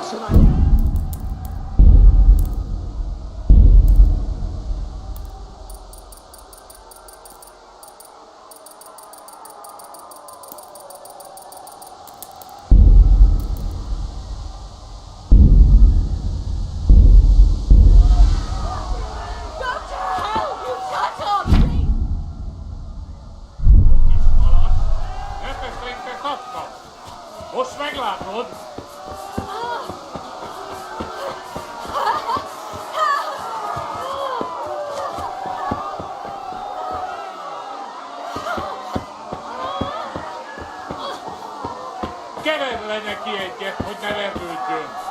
patrzę na nie. Most meglátod! Keverj le neki egyet, hogy ne vergődjön!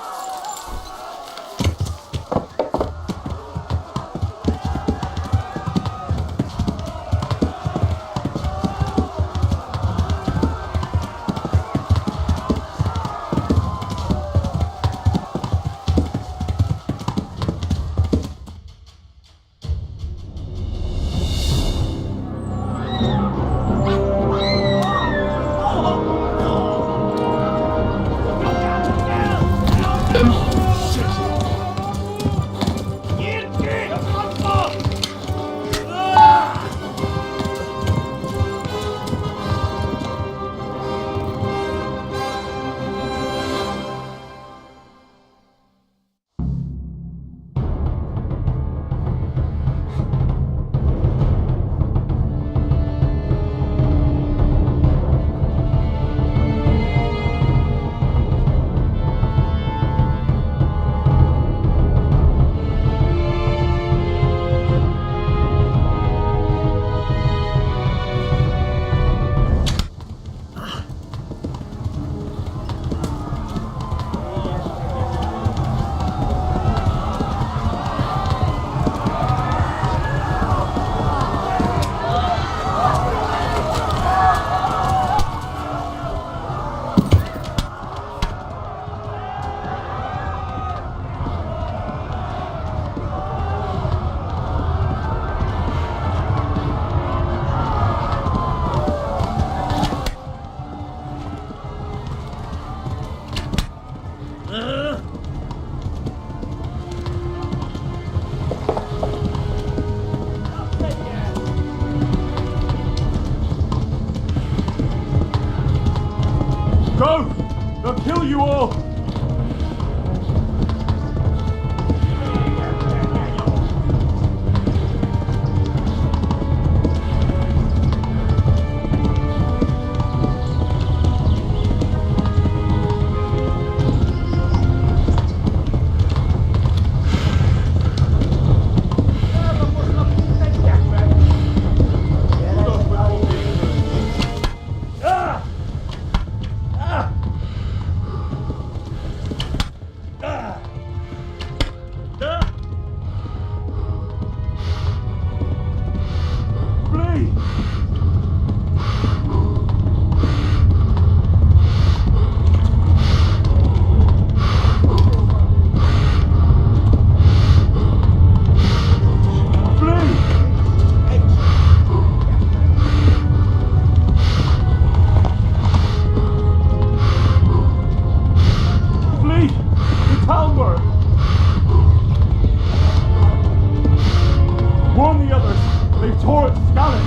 Go! They'll kill you all! Warn the others! They've tore its scallops!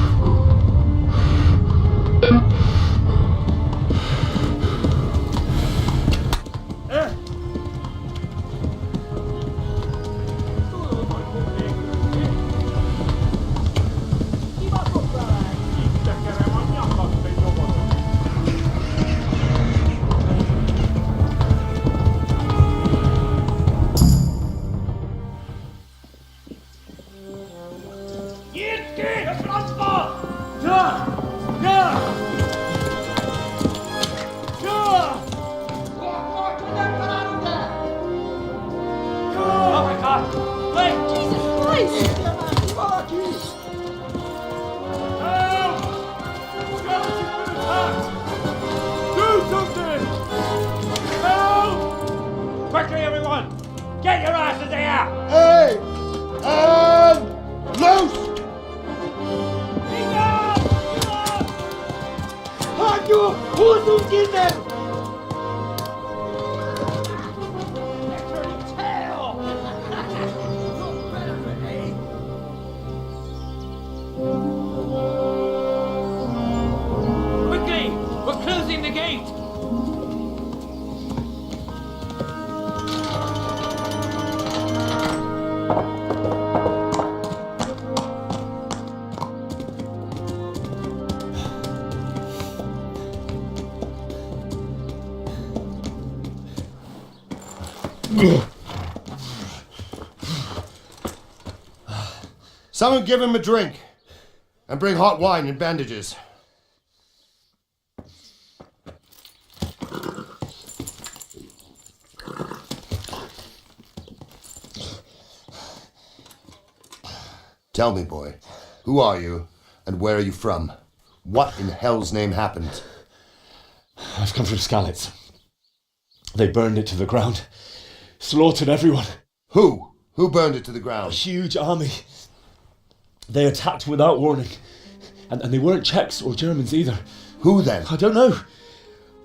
Quickly, everyone! Get your asses here! Hey! And loose! Hagyjuk! Húzzunk innen! the gate! Someone give him a drink. And bring hot wine and bandages. Tell me, boy, who are you and where are you from? What in hell's name happened? I've come from Skalitz. They burned it to the ground. Slaughtered everyone. Who? Who burned it to the A ground? huge army. They attacked without warning. And they weren't Czechs or Germans either. Who then? I don't know.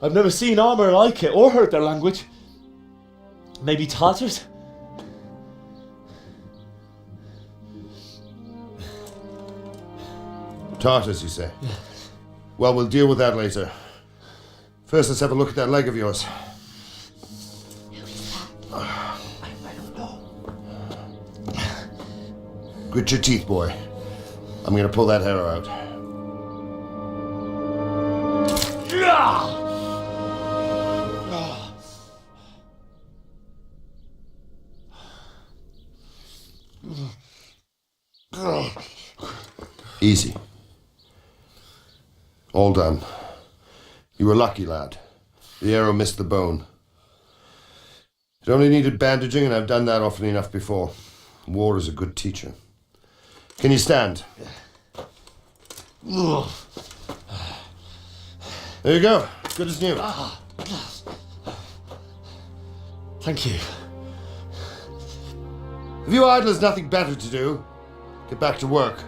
I've never seen armour like it or heard their language. Maybe Tatars? Tartars, you say? Yeah. Well, we'll deal with that later. First, let's have a look at that leg of yours. Who is that? I don't know. Grit your teeth, boy. I'm gonna pull that hair out. Easy. All done. You were lucky, lad. The arrow missed the bone. It only needed bandaging, and I've done that often enough before. War is a good teacher. Can you stand? There you go. Good as new. Thank you. Have you idlers nothing better to do? Get back to work.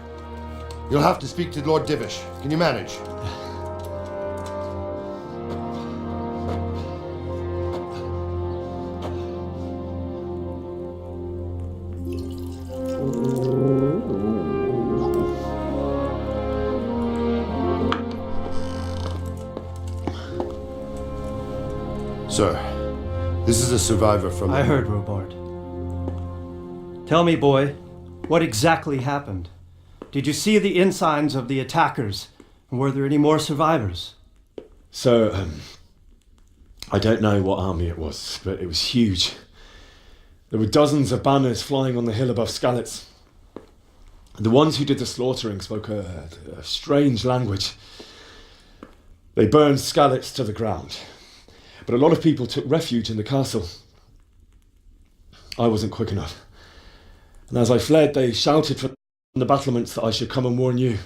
You'll have to speak to Lord Divish. Can you manage? Sir, this is a survivor from... I heard, Robard. Tell me, boy, what exactly happened? Did you see the ensigns of the attackers? And were there any more survivors? So, I don't know what army it was, but it was huge. There were dozens of banners flying on the hill above Skalitz. The ones who did the slaughtering spoke a strange language. They burned Skalitz to the ground. But a lot of people took refuge in the castle. I wasn't quick enough. And as I fled, they shouted from the battlements that I should come and warn you.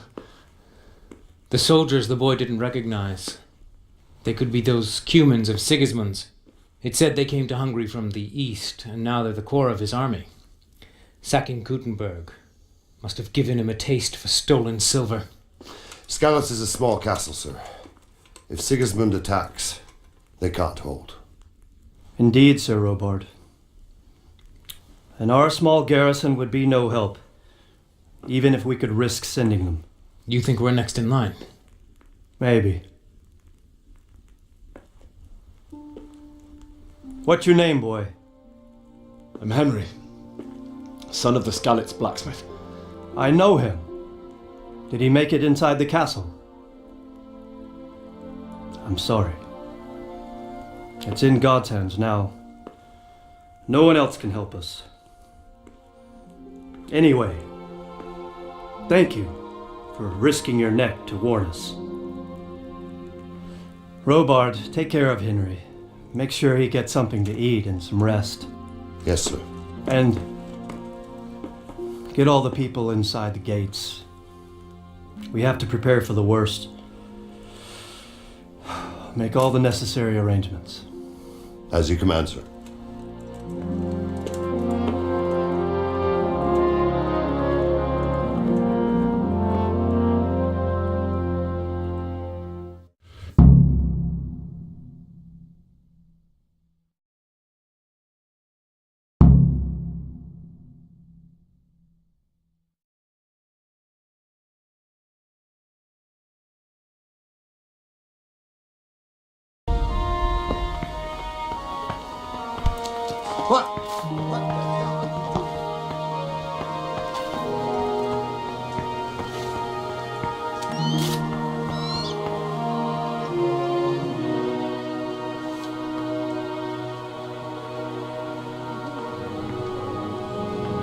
The soldiers the boy didn't recognize. They could be those Cumans of Sigismund's. It said they came to Hungary from the east, and now they're the core of his army. Sacking Gutenberg must have given him a taste for stolen silver. Skalitz is a small castle, sir. If Sigismund attacks, they can't hold. Indeed, Sir Robard. And our small garrison would be no help, even if we could risk sending them. You think we're next in line? Maybe. What's your name, boy? I'm Henry, son of the Skalitz blacksmith. I know him. Did he make it inside the castle? I'm sorry. It's in God's hands now. No one else can help us. Anyway, thank you for risking your neck to warn us. Robard, take care of Henry. Make sure he gets something to eat and some rest. Yes, sir. And get all the people inside the gates. We have to prepare for the worst. Make all the necessary arrangements. As you command, sir.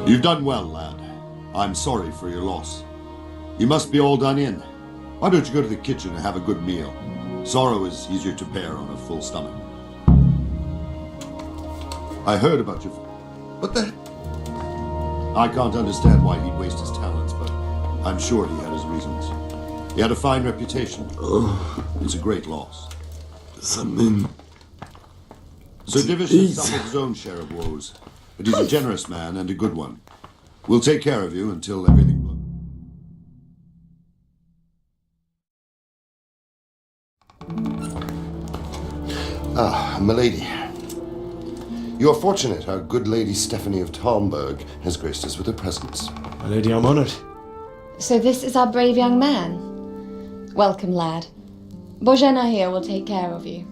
You've done well, lad. I'm sorry for your loss. You must be all done in. Why don't you go to the kitchen and have a good meal? Sorrow is easier to bear on a full stomach. I heard about you. What the? I can't understand why he'd waste his talents, but I'm sure he had his reasons. He had a fine reputation. It's a great loss. Something. Sir Divish has suffered his own share of woes, but he's a generous man and a good one. We'll take care of you until everything blows. Ah, milady. You are fortunate our good lady Stephanie of Talmberg has graced us with her presence. My lady, I'm honoured. So this is our brave young man. Welcome, lad. Bojena here will take care of you.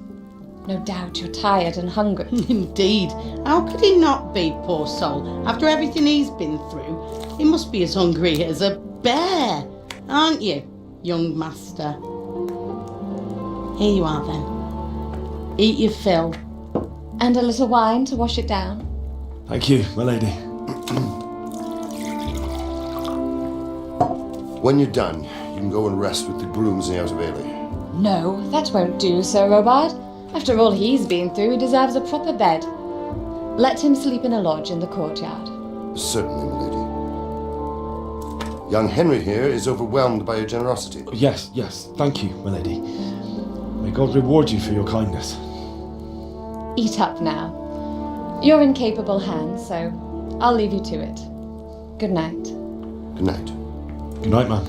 No doubt you're tired and hungry. Indeed. How could he not be, poor soul? After everything he's been through, he must be as hungry as a bear, aren't you, young master? Here you are then. Eat your fill. And a little wine to wash it down. Thank you, my lady. When you're done, you can go and rest with the grooms in the Outer Bailey. No, that won't do, Sir Robard. After all he's been through, he deserves a proper bed. Let him sleep in a lodge in the courtyard. Certainly, milady. Young Henry here is overwhelmed by your generosity. Yes, yes, thank you, my lady. May God reward you for your kindness. Eat up now. You're in capable hands, so I'll leave you to it. Good night. Good night. Good night, ma'am.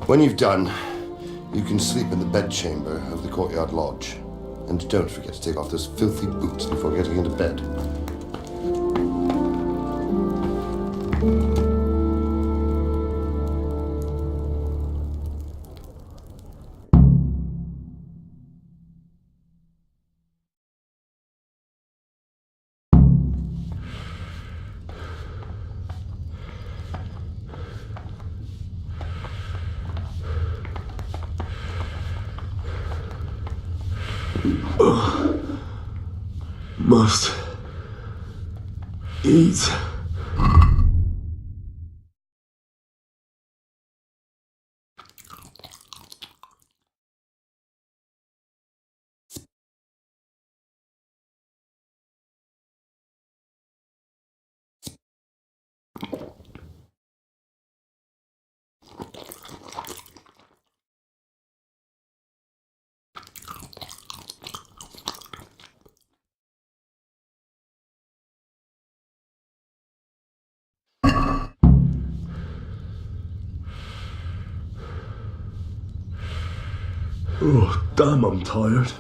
When you've done, you can sleep in the bedchamber of the courtyard lodge. And don't forget to take off those filthy boots before getting into bed. Must eat. Oh, damn, I'm tired.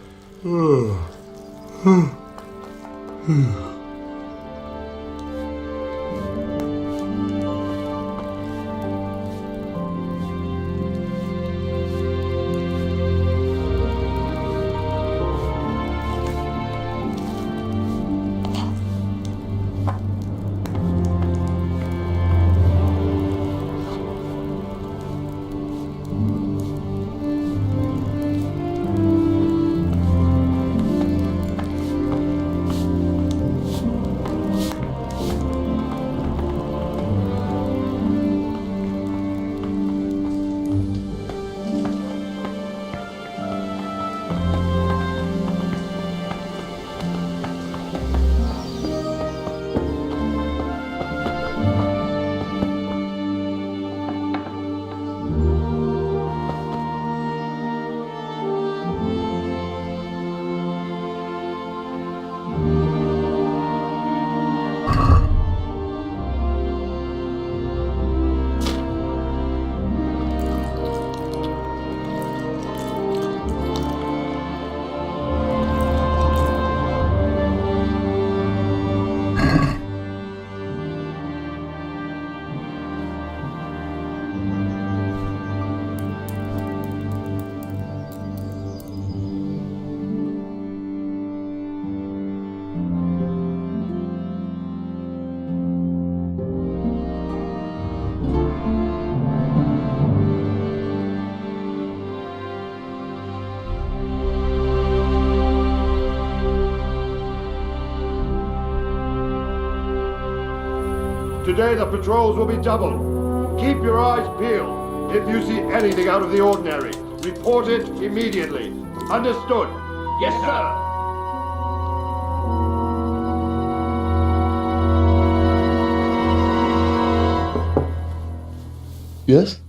Today the patrols will be doubled. Keep your eyes peeled. If you see anything out of the ordinary, report it immediately. Understood? Yes, sir. Yes?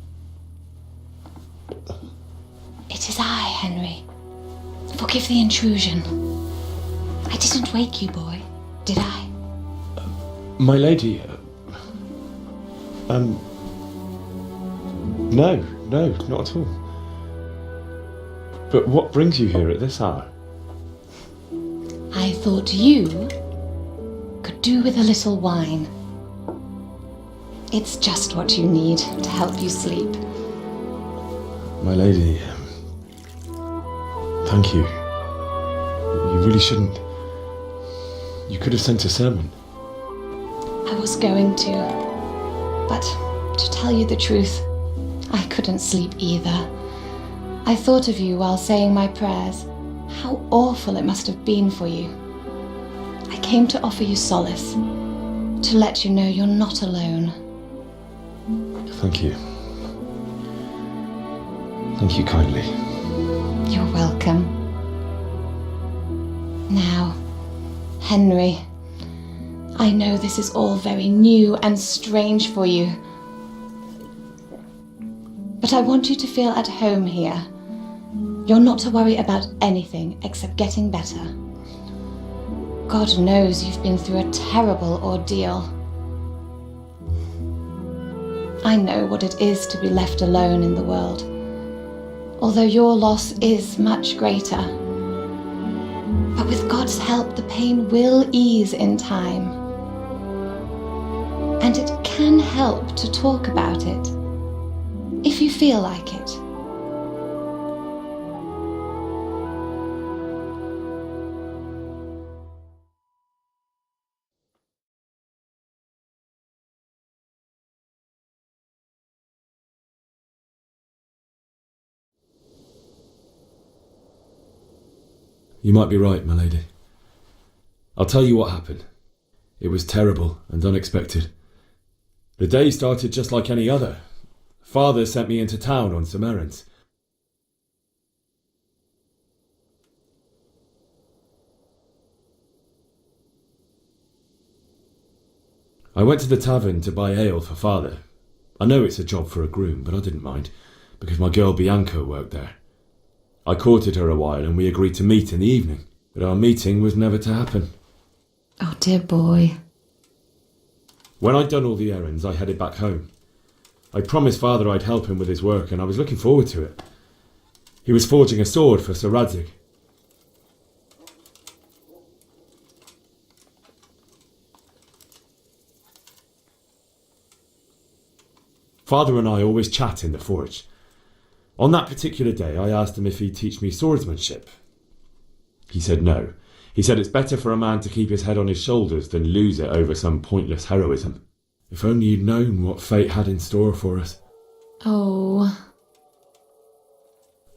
It is I, Henry. Forgive the intrusion. I didn't wake you, boy, did I? My lady, no, not at all. But what brings you here at this hour? I thought you could do with a little wine. It's just what you need to help you sleep. My lady, thank you. You really shouldn't. You could have sent a sermon. I was going to, but to tell you the truth, I couldn't sleep either. I thought of you while saying my prayers. How awful it must have been for you. I came to offer you solace, to let you know you're not alone. Thank you. Thank you kindly. You're welcome. Now, Henry, I know this is all very new and strange for you, but I want you to feel at home here. You're not to worry about anything except getting better. God knows you've been through a terrible ordeal. I know what it is to be left alone in the world, although your loss is much greater. But with God's help, the pain will ease in time. And it can help to talk about it, if you feel like it. You might be right, my lady. I'll tell you what happened. It was terrible and unexpected. The day started just like any other. Father sent me into town on some errands. I went to the tavern to buy ale for Father. I know it's a job for a groom, but I didn't mind, because my girl Bianca worked there. I courted her a while and we agreed to meet in the evening, but our meeting was never to happen. Oh, dear boy. When I'd done all the errands, I headed back home. I promised Father I'd help him with his work, and I was looking forward to it. He was forging a sword for Sir Radzig. Father and I always chat in the forge. On that particular day, I asked him if he'd teach me swordsmanship. He said no. He said it's better for a man to keep his head on his shoulders than lose it over some pointless heroism. If only you'd known what fate had in store for us. Oh.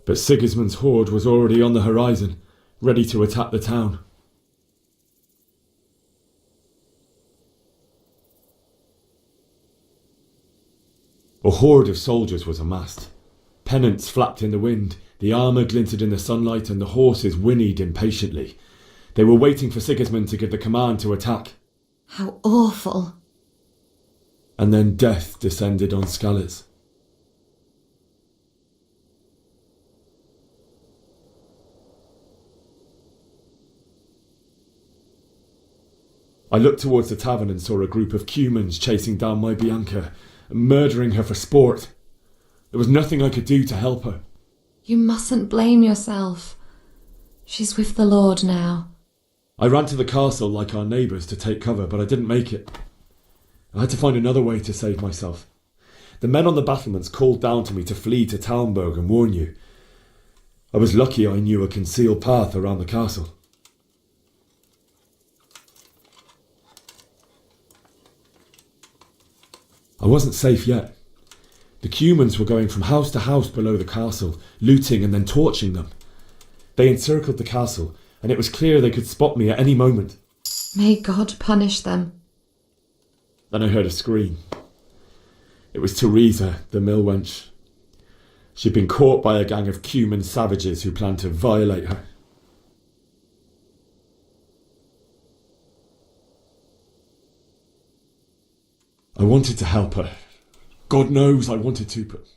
But Sigismund's horde was already on the horizon, ready to attack the town. A horde of soldiers was amassed. Pennants flapped in the wind, the armour glinted in the sunlight, and the horses whinnied impatiently. They were waiting for Sigismund to give the command to attack. How awful. And then death descended on Skalitz. I looked towards the tavern and saw a group of Cumans chasing down my Bianca, murdering her for sport. There was nothing I could do to help her. You mustn't blame yourself. She's with the Lord now. I ran to the castle like our neighbours to take cover, but I didn't make it. I had to find another way to save myself. The men on the battlements called down to me to flee to Talmberg and warn you. I was lucky I knew a concealed path around the castle. I wasn't safe yet. The Cumans were going from house to house below the castle, looting and then torching them. They encircled the castle, and it was clear they could spot me at any moment. May God punish them. Then I heard a scream. It was Teresa, the mill wench. She'd been caught by a gang of Cuman savages who planned to violate her. I wanted to help her. God knows I wanted to, but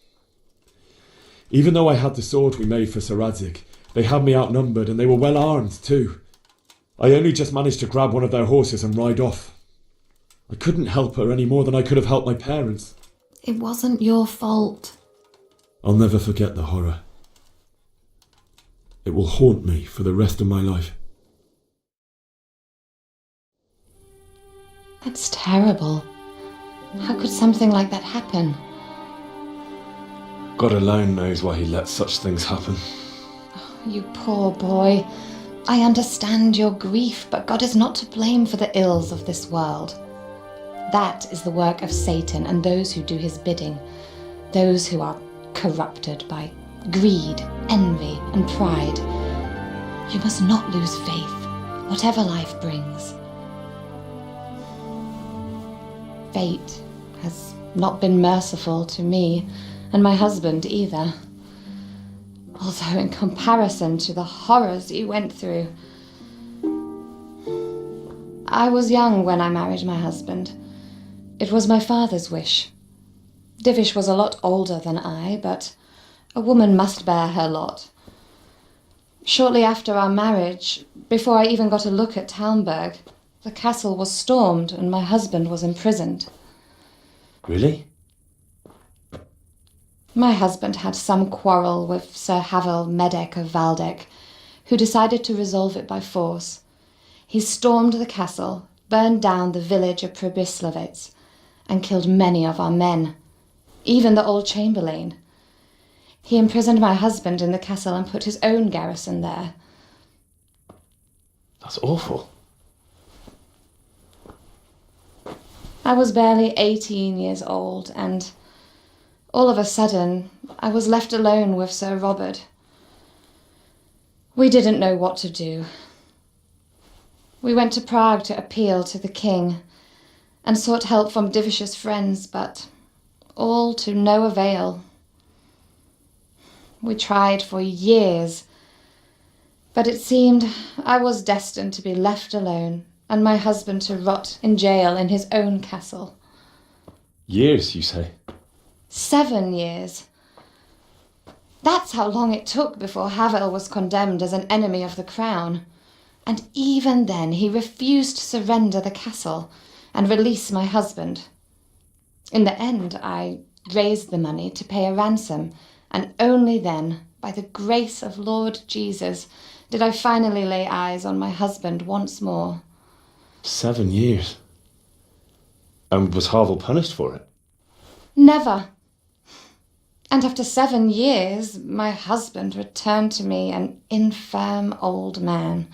even though I had the sword we made for Sir Radzig, they had me outnumbered and they were well armed too. I only just managed to grab one of their horses and ride off. I couldn't help her any more than I could have helped my parents. It wasn't your fault. I'll never forget the horror. It will haunt me for the rest of my life. That's terrible. How could something like that happen? God alone knows why he lets such things happen. You poor boy. I understand your grief, but God is not to blame for the ills of this world. That is the work of Satan and those who do his bidding, those who are corrupted by greed, envy, and pride. You must not lose faith, whatever life brings. Fate has not been merciful to me, and my husband either. Although in comparison to the horrors you went through. I was young when I married my husband. It was my father's wish. Divish was a lot older than I, but a woman must bear her lot. Shortly after our marriage, before I even got a look at Talmberg, the castle was stormed and my husband was imprisoned. Really? My husband had some quarrel with Sir Havel Medek of Valdek, who decided to resolve it by force. He stormed the castle, burned down the village of Pribyslavitz, and killed many of our men, even the old chamberlain. He imprisoned my husband in the castle and put his own garrison there. That's awful. I was barely 18 years old, and all of a sudden, I was left alone with Sir Robert. We didn't know what to do. We went to Prague to appeal to the king and sought help from Divish's friends, but all to no avail. We tried for years, but it seemed I was destined to be left alone and my husband to rot in jail in his own castle. Years, you say? 7 years. That's how long it took before Havel was condemned as an enemy of the crown. And even then he refused to surrender the castle and release my husband. In the end, I raised the money to pay a ransom, and only then, by the grace of Lord Jesus, did I finally lay eyes on my husband once more. 7 years? And was Havel punished for it? Never. And after 7 years, my husband returned to me an infirm old man.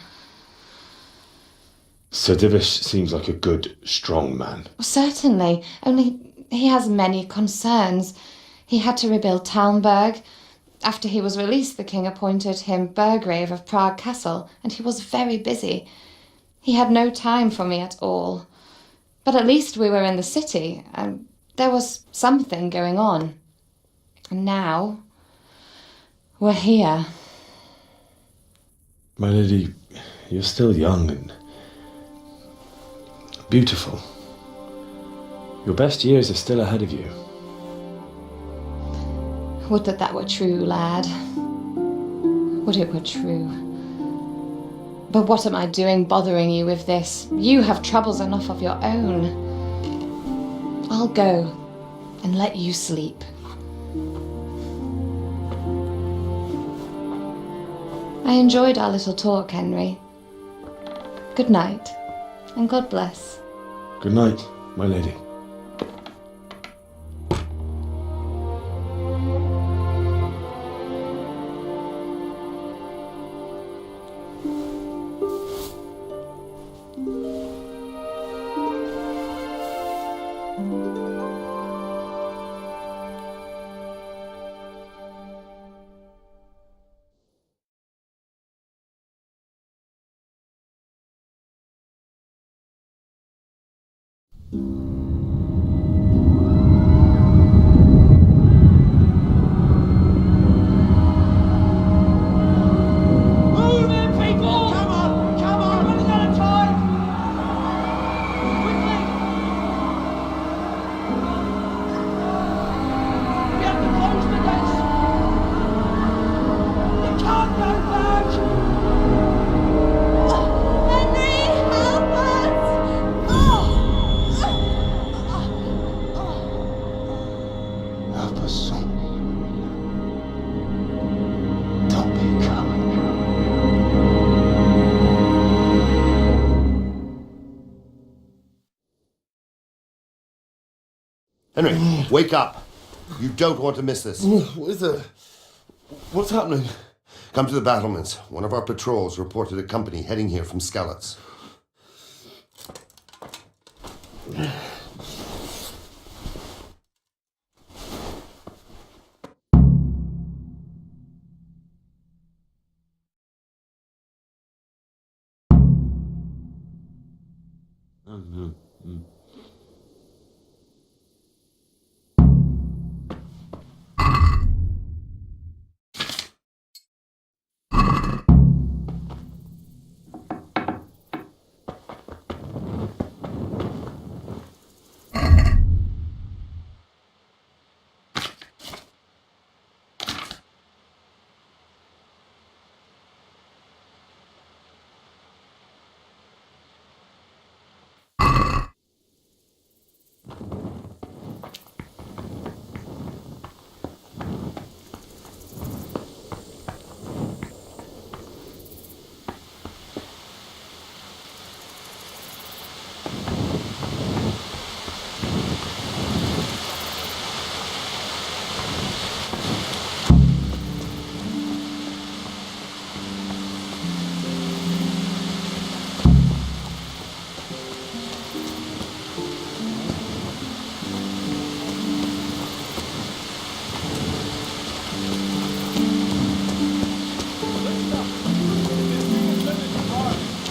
Sir Divish seems like a good, strong man. Certainly, only he has many concerns. He had to rebuild Talmberg. After he was released, the king appointed him Burgrave of Prague Castle, and he was very busy. He had no time for me at all. But at least we were in the city, and there was something going on. And now, we're here. My lady, you're still young and beautiful. Your best years are still ahead of you. Would that were true, lad. Would it were true. But what am I doing bothering you with this? You have troubles enough of your own. I'll go and let you sleep. I enjoyed our little talk, Henry. Good night, and God bless. Good night, my lady. Henry, wake up. You don't want to miss this. What is it? What's happening? Come to the battlements. One of our patrols reported a company heading here from Skalitz.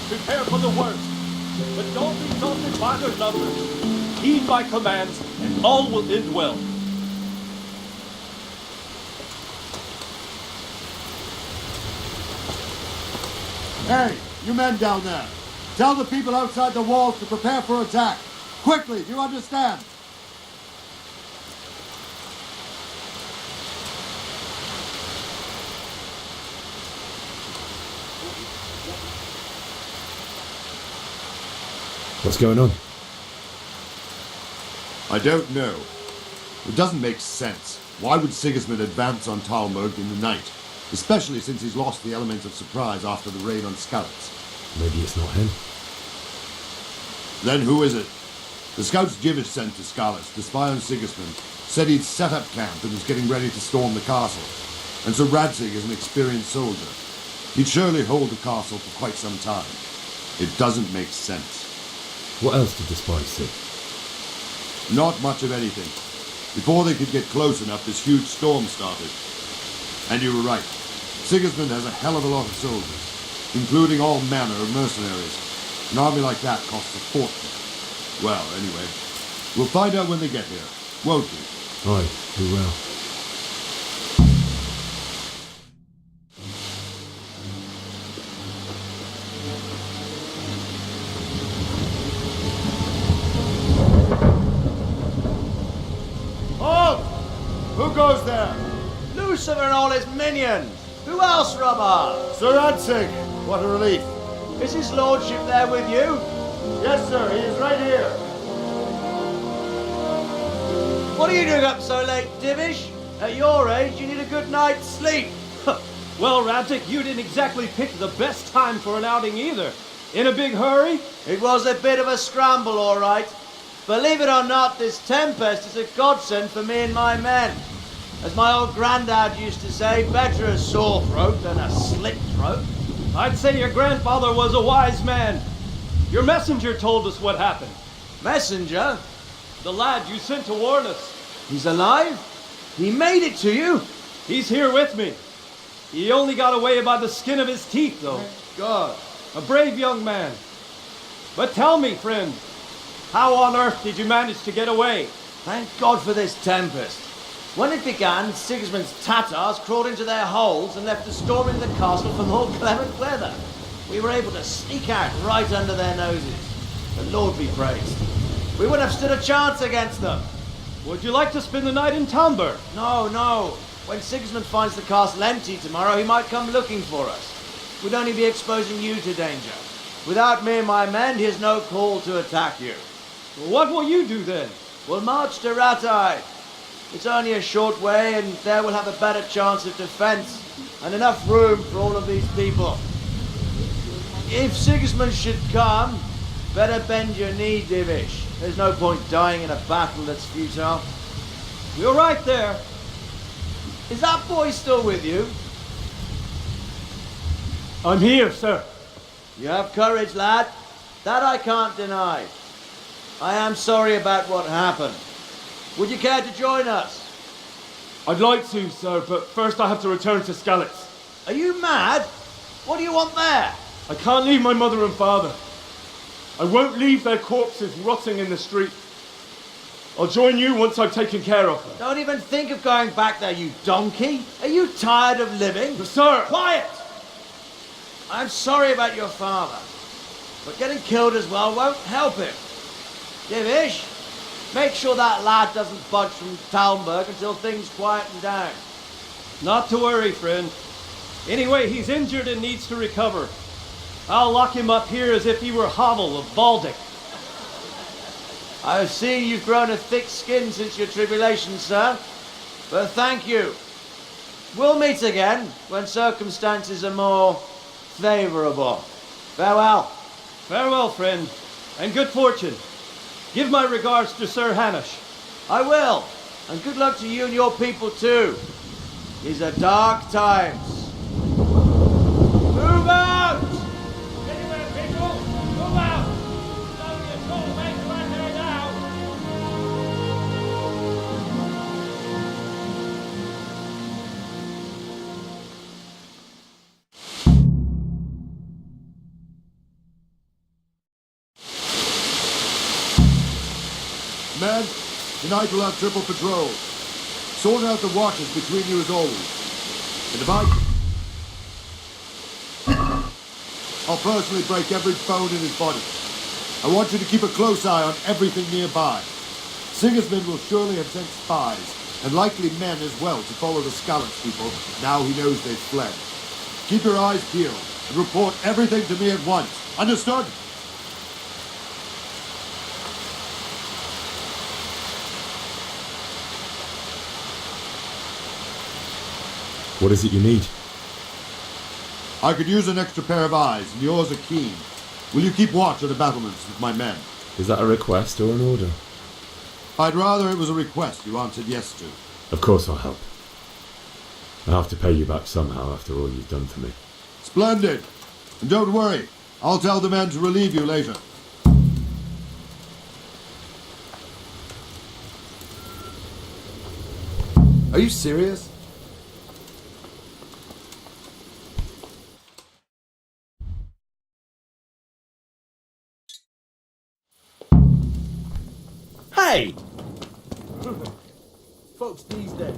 Prepare for the worst, but don't be daunted by their numbers. Heed my commands, and all will end well. Hey, you men down there. Tell the people outside the walls to prepare for attack. Quickly, do you understand? What's going on? I don't know. It doesn't make sense. Why would Sigismund advance on Talmud in the night? Especially since he's lost the element of surprise after the raid on Skalitz. Maybe it's not him. Then who is it? The scouts Jivish sent to Skalitz to spy on Sigismund said he'd set up camp and was getting ready to storm the castle. And so Radzig is an experienced soldier. He'd surely hold the castle for quite some time. It doesn't make sense. What else did the spies see? Not much of anything. Before they could get close enough, this huge storm started. And you were right. Sigismund has a hell of a lot of soldiers, including all manner of mercenaries. An army like that costs a fortune. Well, anyway, we'll find out when they get here, won't we? Aye, we will. Who goes there? Lucifer and all his minions. Who else, Robber? Sir Radzig. What a relief. Is his lordship there with you? Yes, sir. He is right here. What are you doing up so late, Divish? At your age, you need a good night's sleep. Well, Radzig, you didn't exactly pick the best time for an outing either. In a big hurry? It was a bit of a scramble, all right. Believe it or not, this tempest is a godsend for me and my men. As my old granddad used to say, better a sore throat than a slit throat. I'd say your grandfather was a wise man. Your messenger told us what happened. Messenger? The lad you sent to warn us. He's alive? He made it to you? He's here with me. He only got away by the skin of his teeth, though. Thank God. A brave young man. But tell me, friend, how on earth did you manage to get away? Thank God for this tempest. When it began, Sigismund's Tatars crawled into their holes and left us storming the castle for more clement weather. We were able to sneak out right under their noses. The Lord be praised. We wouldn't have stood a chance against them. Would you like to spend the night in Tamber? No, no. When Sigismund finds the castle empty tomorrow, he might come looking for us. We'd only be exposing you to danger. Without me and my men, he has no call to attack you. What will you do then? We'll march to Ratai. It's only a short way, and there we'll have a better chance of defense and enough room for all of these people. If Sigismund should come, better bend your knee, Divish. There's no point dying in a battle that's futile. You're right there. Is that boy still with you? I'm here, sir. You have courage, lad. That I can't deny. I am sorry about what happened. Would you care to join us? I'd like to, sir, but first I have to return to Skalitz. Are you mad? What do you want there? I can't leave my mother and father. I won't leave their corpses rotting in the street. I'll join you once I've taken care of them. Don't even think of going back there, you donkey. Are you tired of living? But sir! Quiet! I'm sorry about your father, but getting killed as well won't help him. Divish, make sure that lad doesn't budge from Talmberg until things quieten down. Not to worry, friend. Anyway, he's injured and needs to recover. I'll lock him up here as if he were Havel of Baldic. I've seen you've grown a thick skin since your tribulation, sir. But thank you. We'll meet again when circumstances are more favourable. Farewell. Farewell, friend, and good fortune. Give my regards to Sir Hanish. I will. And good luck to you and your people too. These are dark times. Move out! Anywhere, people! Move out! It's only a short way to enter now! Men, tonight we'll have triple patrol. Sort out the watches between you as always. And if I'll personally break every bone in his body. I want you to keep a close eye on everything nearby. Sigismund will surely have sent spies, and likely men as well, to follow the Skalitz people, now he knows they've fled. Keep your eyes peeled, and report everything to me at once. Understood? What is it you need? I could use an extra pair of eyes, and yours are keen. Will you keep watch at the battlements with my men? Is that a request or an order? I'd rather it was a request you answered yes to. Of course I'll help. I have to pay you back somehow after all you've done for me. Splendid! And don't worry, I'll tell the men to relieve you later. Are you serious? Hey! Folks these days.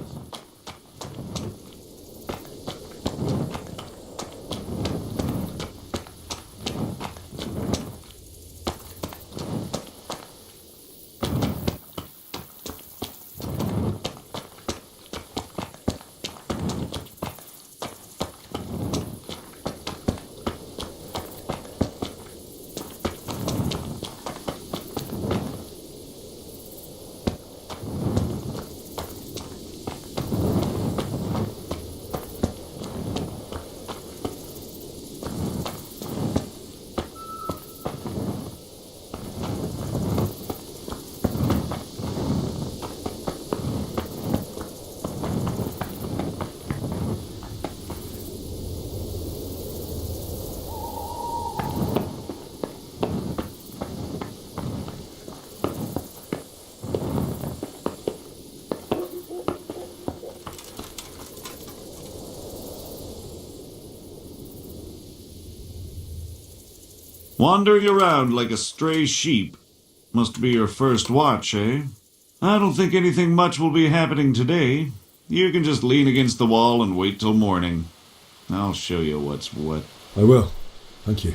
Wandering around like a stray sheep. Must be your first watch, eh? I don't think anything much will be happening today. You can just lean against the wall and wait till morning. I'll show you what's what. I will. Thank you.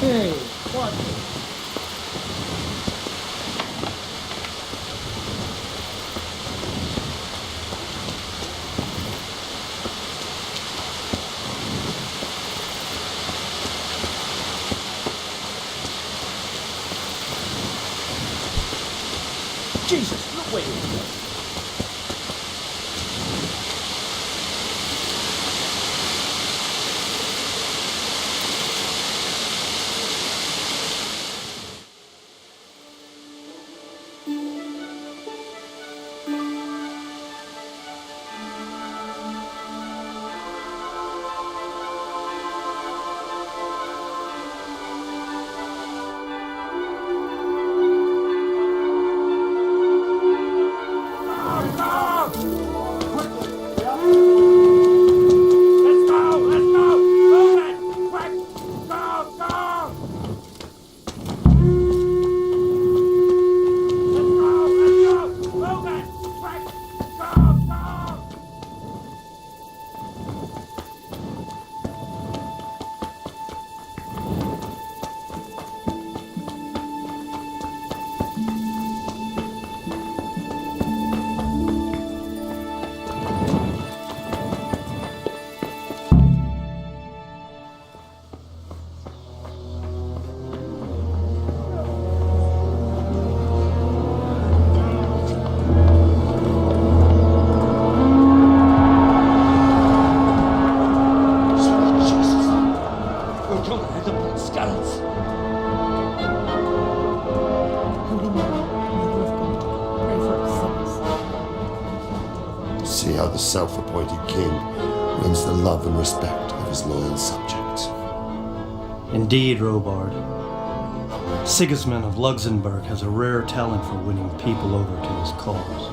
Hey, what? Jesus, look, wait. See how the self-appointed king wins the love and respect of his loyal subjects. Indeed, Robard. Sigismund of Luxembourg has a rare talent for winning people over to his cause.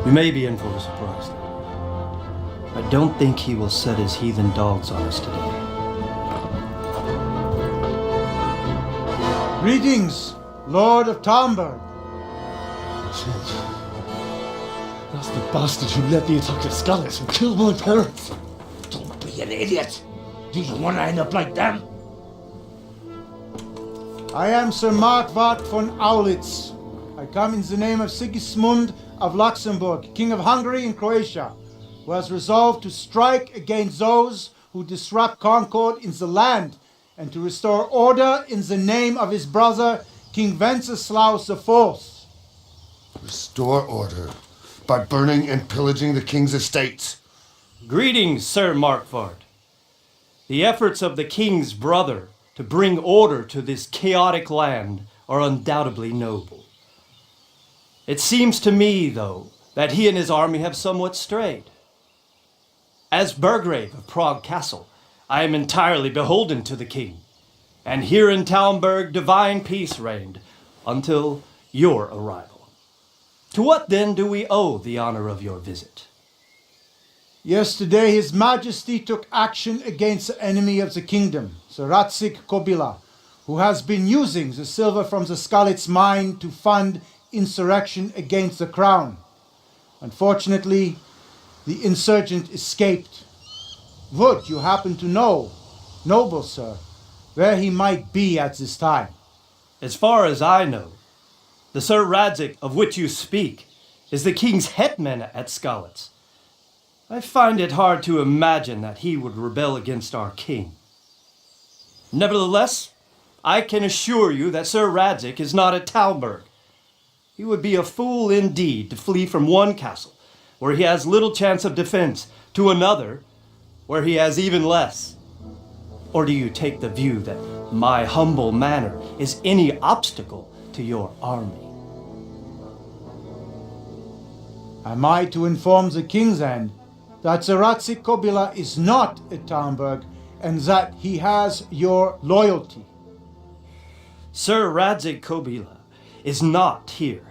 We may be in for a surprise, though. I don't think he will set his heathen dogs on us today. Greetings, Lord of Talmberg. That's the bastard who led the attack at Scallis and killed my parents. Don't be an idiot. Do you want to end up like them? I am Sir Markwart von Aulitz. I come in the name of Sigismund of Luxembourg, King of Hungary and Croatia, who has resolved to strike against those who disrupt concord in the land and to restore order in the name of his brother, King Wenceslaus IV. Restore order by burning and pillaging the king's estates. Greetings, Sir Markwart. The efforts of the king's brother to bring order to this chaotic land are undoubtedly noble. It seems to me, though, that he and his army have somewhat strayed. As Burgrave of Prague Castle, I am entirely beholden to the king, and here in Talmberg divine peace reigned until your arrival. To what then do we owe the honor of your visit? Yesterday His Majesty took action against the enemy of the kingdom, Sir Ratzik Kobila, who has been using the silver from the Skalitz mine to fund insurrection against the crown. Unfortunately, the insurgent escaped. Would you happen to know, noble sir, where he might be at this time? As far as I know, the Sir Radzik of which you speak is the king's hetman at Skalitz. I find it hard to imagine that he would rebel against our king. Nevertheless, I can assure you that Sir Radzik is not at Talmberg. He would be a fool indeed to flee from one castle, where he has little chance of defense, to another, where he has even less. Or do you take the view that my humble manner is any obstacle to your army? Am I to inform the king then that Sir Ratzik Kobila is not at Talmberg and that he has your loyalty? Sir Radzik Kobila is not here,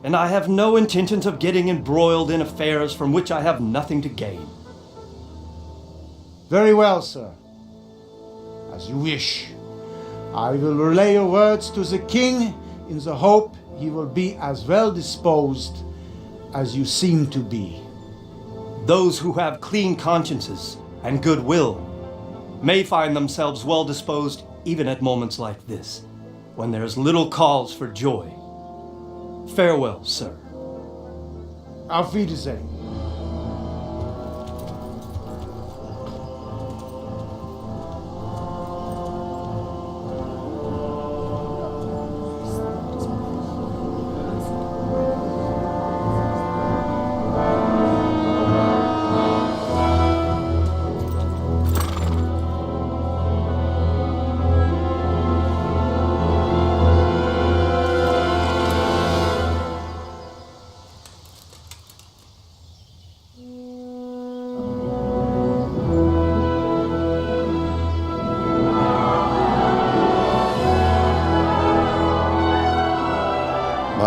and I have no intentions of getting embroiled in affairs from which I have nothing to gain. Very well, sir. As you wish. I will relay your words to the king in the hope he will be as well disposed as you seem to be. Those who have clean consciences and goodwill may find themselves well disposed even at moments like this, when there is little cause for joy. Farewell, sir. Auf Wiedersehen.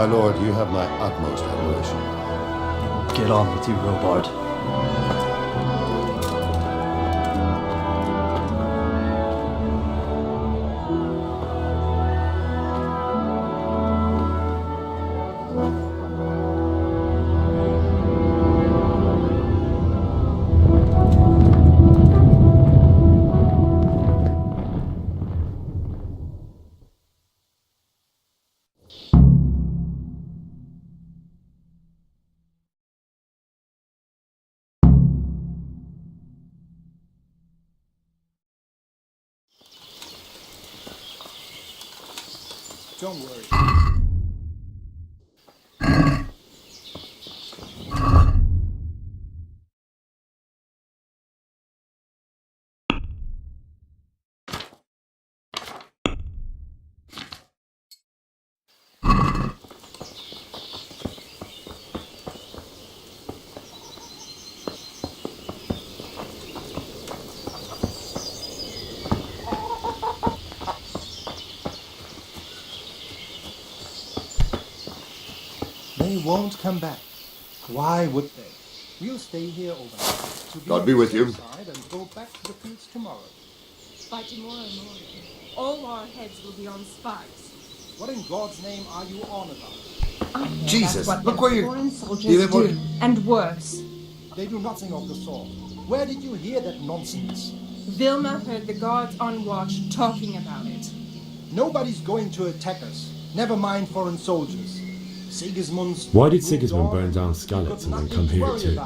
My lord, you have my utmost admiration. Get on with you, Robard. Don't worry. They won't come back. Why would they? We'll stay here overnight. To God be with you. And go back to the fields tomorrow. By tomorrow morning, all our heads will be on spikes. What in God's name are you on about? Jesus, That's what look where you... foreign soldiers you live do, on- and worse. They do nothing of the sort. Where did you hear that nonsense? Vilma heard the guards on watch talking about it. Nobody's going to attack us. Never mind foreign soldiers. Sigismund's... Why did Sigismund burn down Skalitz and then come here too?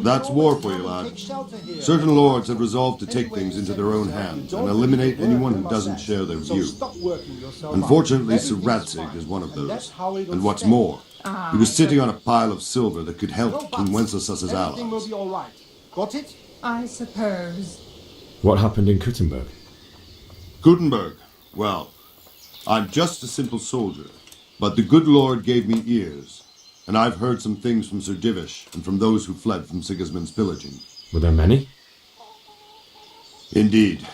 That's war for you, lad. Certain lords have resolved to take things into their own hands and eliminate anyone who doesn't share their view. Unfortunately, Sir Ratzig is one of those. And what's more, he was sitting on a pile of silver that could help King Wenceslas's Everything will allies. be all right. Got it? I suppose. What happened in Kuttenberg? Gutenberg. Well, I'm just a simple soldier, but the good Lord gave me ears, and I've heard some things from Sir Divish and from those who fled from Sigismund's pillaging. Were there many? Indeed,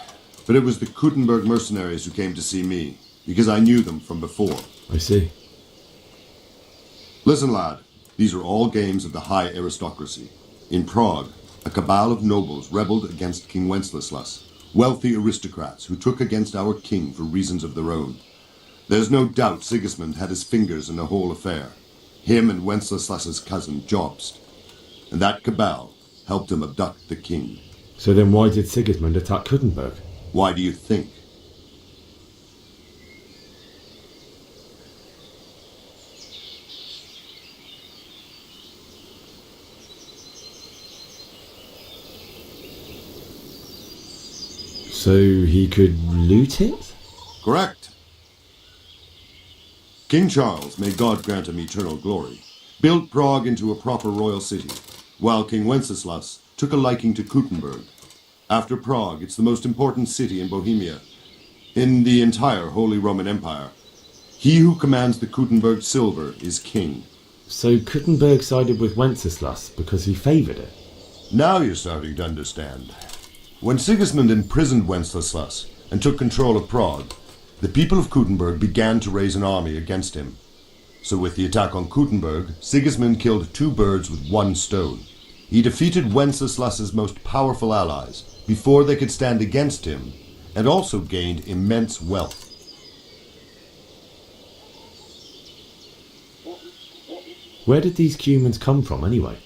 but it was the Kuttenberg mercenaries who came to see me, because I knew them from before. I see. Listen, lad, these are all games of the high aristocracy. In Prague, a cabal of nobles rebelled against King Wenceslas, wealthy aristocrats who took against our king for reasons of their own. There's no doubt Sigismund had his fingers in the whole affair. Him and Wenceslas's cousin, Jobst. And that cabal helped him abduct the king. So then why did Sigismund attack Kuttenberg? Why do you think? So he could loot it? Correct. King Charles, may God grant him eternal glory, built Prague into a proper royal city, while King Wenceslas took a liking to Kuttenberg. After Prague, it's the most important city in Bohemia, in the entire Holy Roman Empire. He who commands the Kuttenberg silver is king. So Kuttenberg sided with Wenceslas because he favoured it? Now you're starting to understand. When Sigismund imprisoned Wenceslas and took control of Prague, the people of Kuttenberg began to raise an army against him. So with the attack on Kuttenberg, Sigismund killed two birds with one stone. He defeated Wenceslas's most powerful allies before they could stand against him, and also gained immense wealth. Where did these Cumans come from anyway?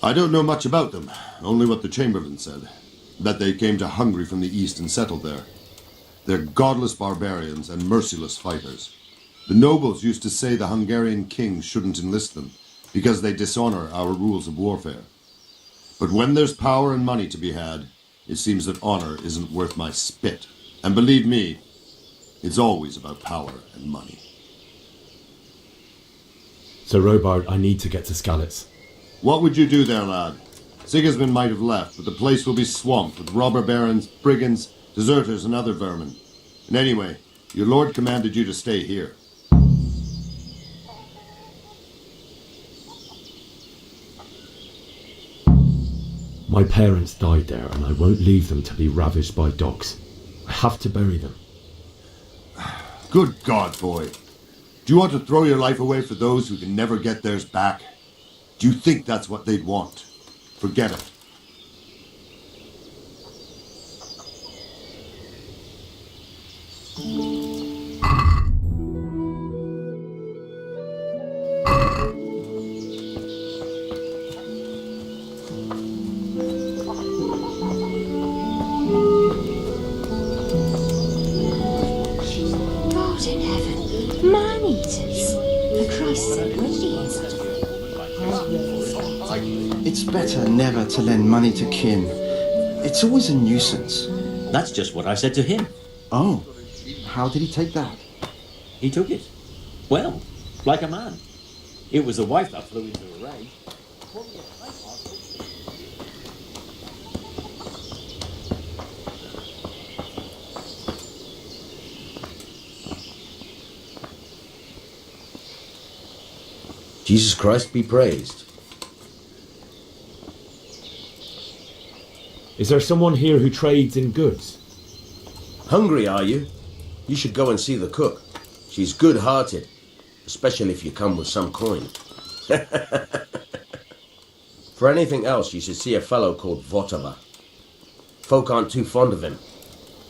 I don't know much about them, only what the Chamberlain said, that they came to Hungary from the east and settled there. They're godless barbarians and merciless fighters. The nobles used to say the Hungarian king shouldn't enlist them, because they dishonor our rules of warfare. But when there's power and money to be had, it seems that honor isn't worth my spit. And believe me, it's always about power and money. So Robard, I need to get to Skalitz. What would you do there, lad? Sigismund might have left, but the place will be swamped with robber barons, brigands, deserters, and other vermin. And anyway, your lord commanded you to stay here. My parents died there, and I won't leave them to be ravaged by dogs. I have to bury them. Good God, boy. Do you want to throw your life away for those who can never get theirs back? Do you think that's what they'd want? Forget it. God in heaven. Man-eaters. For Christ's sake, where did he hear such a thing? It's better never to lend money to kin. It's always a nuisance. That's just what I said to him. Oh, how did he take that? He took it. Well, like a man. It was the wife that flew into a rage. Jesus Christ be praised. Is there someone here who trades in goods? Hungry, are you? You should go and see the cook. She's good-hearted, especially if you come with some coin. For anything else, you should see a fellow called Votava. Folk aren't too fond of him,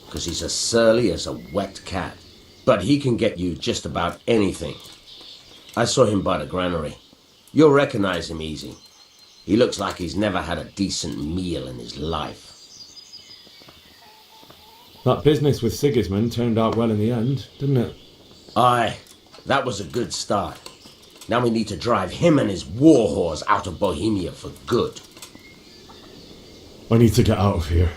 because he's as surly as a wet cat. But he can get you just about anything. I saw him by the granary. You'll recognize him easy. He looks like he's never had a decent meal in his life. That business with Sigismund turned out well in the end, didn't it? Aye, that was a good start. Now we need to drive him and his war whores out of Bohemia for good. I need to get out of here.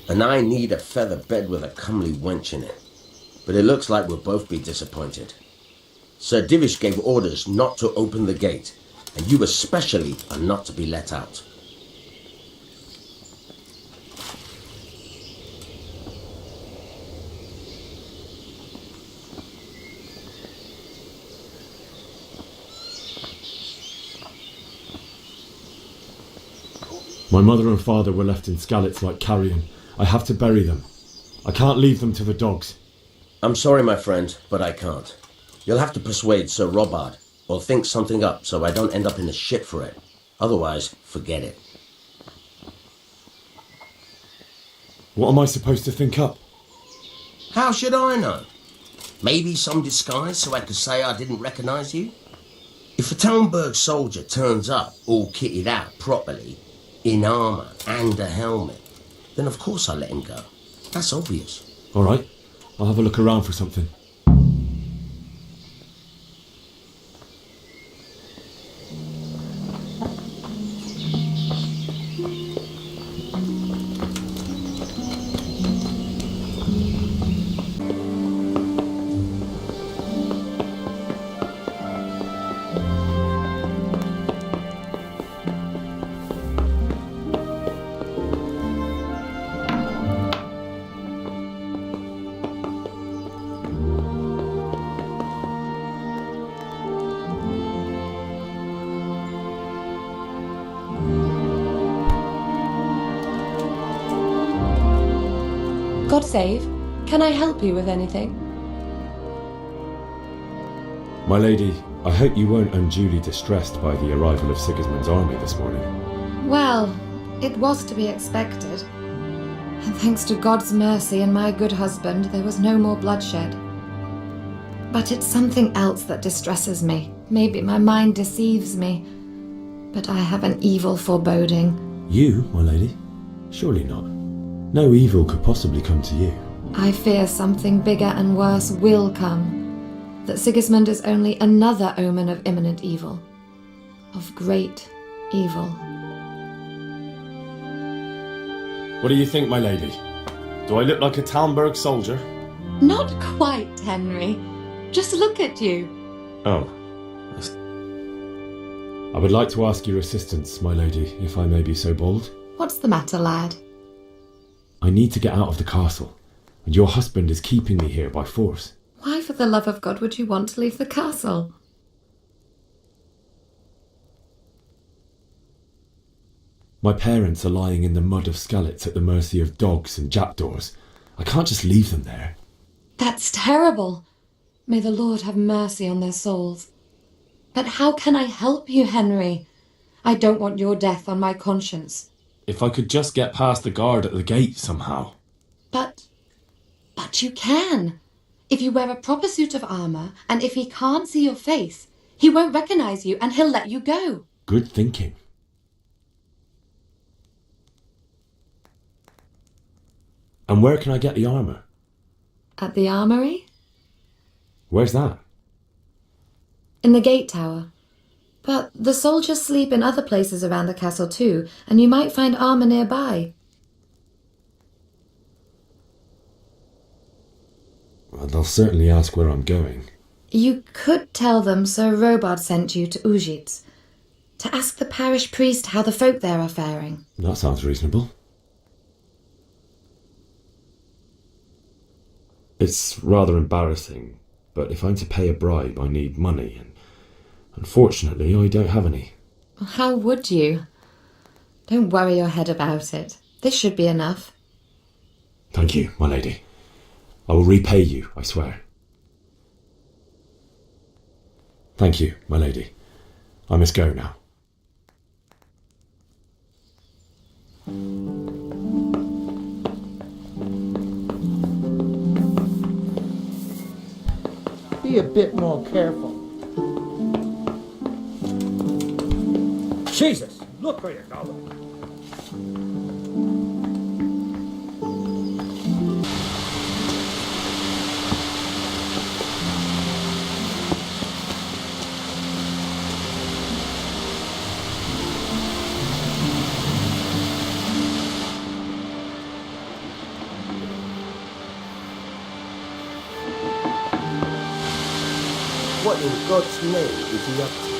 And I need a feather bed with a comely wench in it. But it looks like we'll both be disappointed. Sir Divish gave orders not to open the gate, and you especially are not to be let out. My mother and father were left in Skalitz like carrion. I have to bury them. I can't leave them to the dogs. I'm sorry, my friend, but I can't. You'll have to persuade Sir Robard, or think something up so I don't end up in the shit for it. Otherwise, forget it. What am I supposed to think up? How should I know? Maybe some disguise so I could say I didn't recognize you? If a Talmberg soldier turns up all kitted out properly, in armour and a helmet, then of course I'll let him go. That's obvious. All right, I'll have a look around for something. God save. Can I help you with anything? My lady, I hope you weren't unduly distressed by the arrival of Sigismund's army this morning. Well, it was to be expected. And thanks to God's mercy and my good husband, there was no more bloodshed. But it's something else that distresses me. Maybe my mind deceives me. But I have an evil foreboding. You, my lady? Surely not. No evil could possibly come to you. I fear something bigger and worse will come. That Sigismund is only another omen of imminent evil. Of great evil. What do you think, my lady? Do I look like a Talmberg soldier? Not quite, Henry. Just look at you. Oh. I would like to ask your assistance, my lady, if I may be so bold. What's the matter, lad? I need to get out of the castle, and your husband is keeping me here by force. Why, for the love of God, would you want to leave the castle? My parents are lying in the mud of Skalitz at the mercy of dogs and jackdaws. I can't just leave them there. That's terrible. May the Lord have mercy on their souls. But how can I help you, Henry? I don't want your death on my conscience. If I could just get past the guard at the gate somehow. But you can. If you wear a proper suit of armour, and if he can't see your face, he won't recognise you and he'll let you go. Good thinking. And where can I get the armour? At the armoury? Where's that? In the gate tower. But the soldiers sleep in other places around the castle too, and you might find armour nearby. Well, they'll certainly ask where I'm going. You could tell them Sir Robard sent you to Ujits, to ask the parish priest how the folk there are faring. That sounds reasonable. It's rather embarrassing, but if I'm to pay a bribe, I need money, and unfortunately I don't have any. How would you? Don't worry your head about it. This should be enough. Thank you, my lady. I will repay you, I swear. Thank you, my lady. I must go now. Be a bit more careful. Jesus, look where you're going. What in God's name is he up to?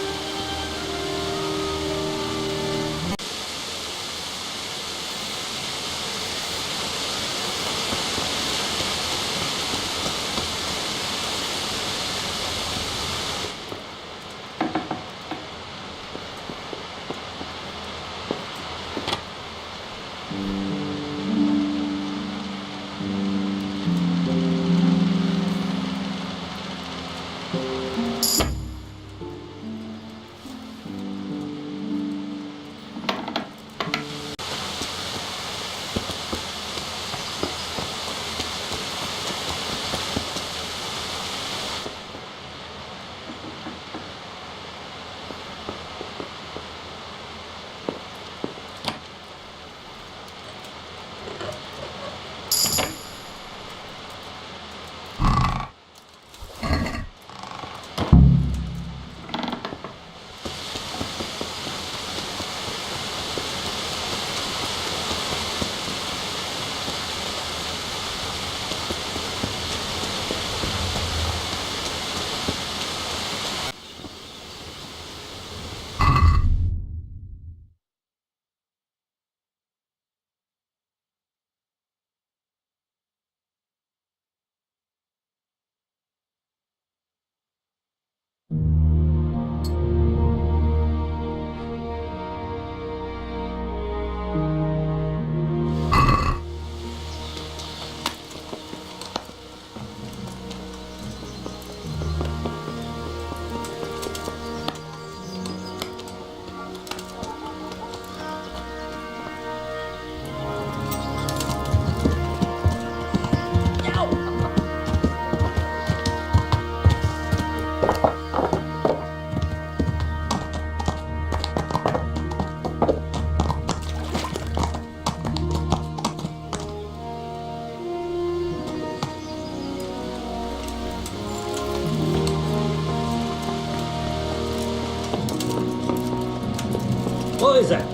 What is it?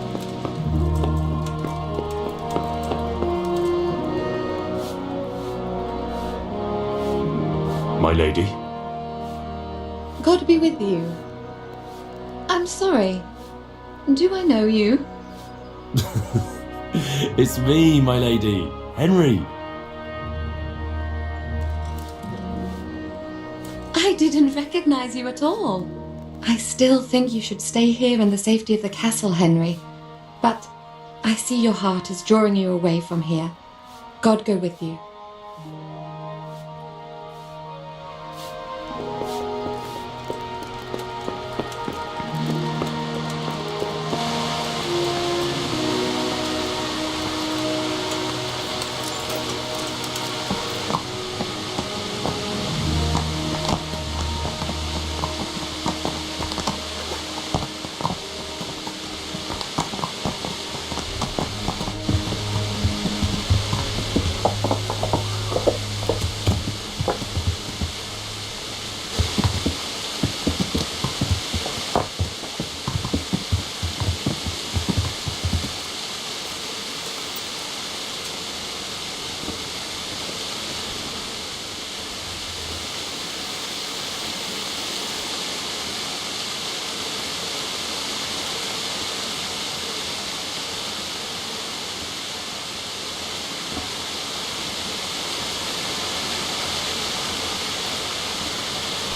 My lady? God be with you. I'm sorry. Do I know you? It's me, my lady. Henry. I didn't recognize you at all. I still think you should stay here in the safety of the castle, Henry. But I see your heart is drawing you away from here. God go with you.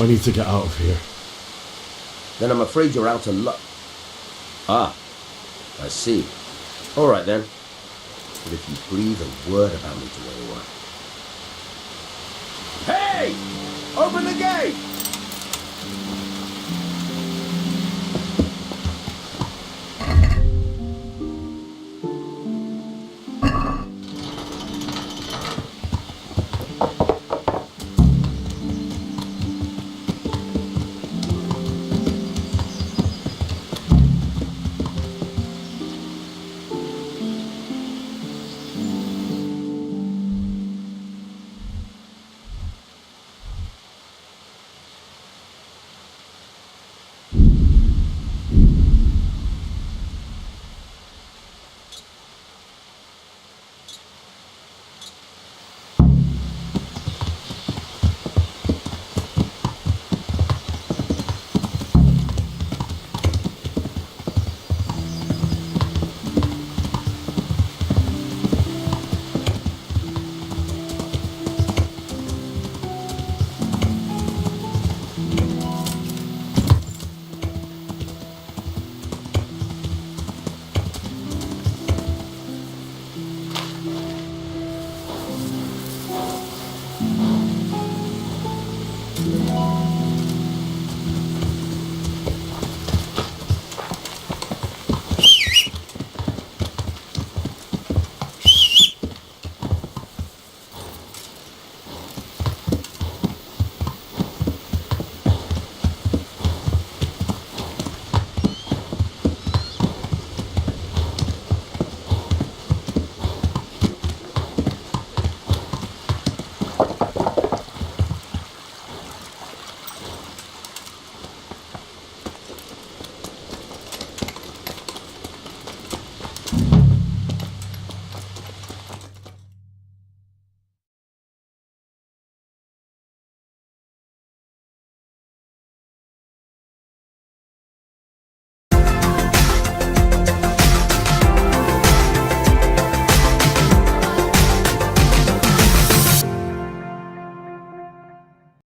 I need to get out of here. Then I'm afraid you're out of luck. Ah, I see. All right then. But if you breathe a word about me to anyone... Hey! Open the gate!